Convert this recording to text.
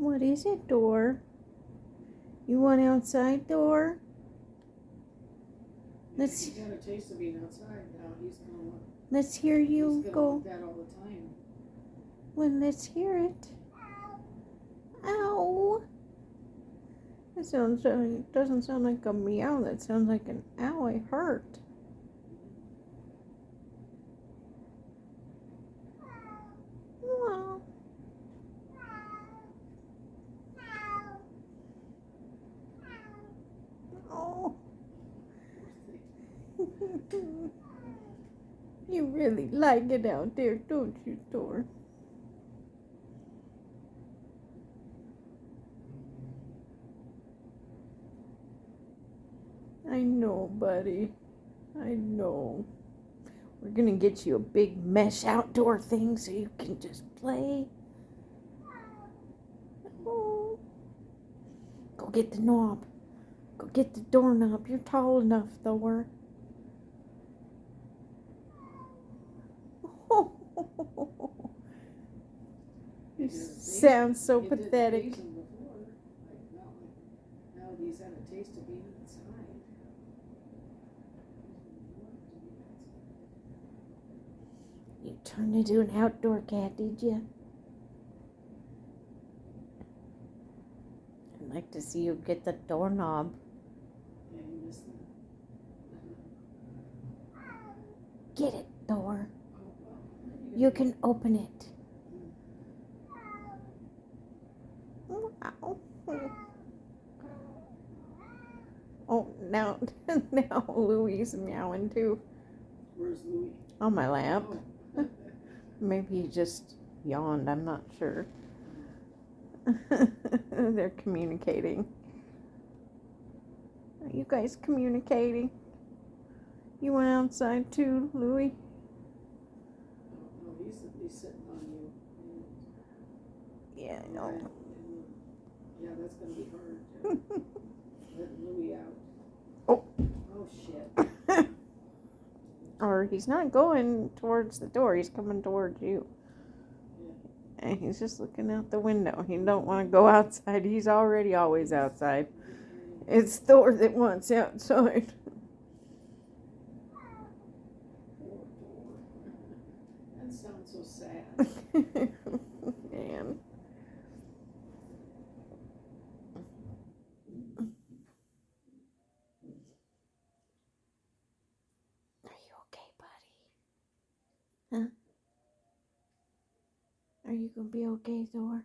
What is it, Door? You want outside, Door? Let's. He's got a taste of being outside now. He's gonna want. Let's hear you He's gonna go. want that all the time. Well, let's hear it. Ow! That sounds. It doesn't sound like a meow. That sounds like an ow. I hurt. Well. Oh. You really like it out there, don't you, Door? I know, buddy. I know. We're gonna get you a big mesh outdoor thing so you can just play. Oh. Go get the knob. Go get the doorknob. You're tall enough, Thor. You sound so pathetic. Now he's had a taste of being inside. You turned into an outdoor cat, did you? I'd like to see you get the doorknob. Yeah, he missed that. Get it, Thor. You can open it. Wow. Oh, now Louie is meowing too. Where's Louie? On my lap. Oh. Maybe he just yawned. I'm not sure. They're communicating. Are you guys communicating? You went outside too, Louie? No, he's sitting on you. Yeah, I know. Yeah, that's gonna be hard. Letting Louie out. Oh. Oh shit. Or he's not going towards the door. He's coming towards you. Yeah. And he's just looking out the window. He don't want to go outside. He's already always outside. It's Thor that wants outside. That sounds so sad. Man. Are you okay, buddy? Huh? Are you gonna be okay, Thor?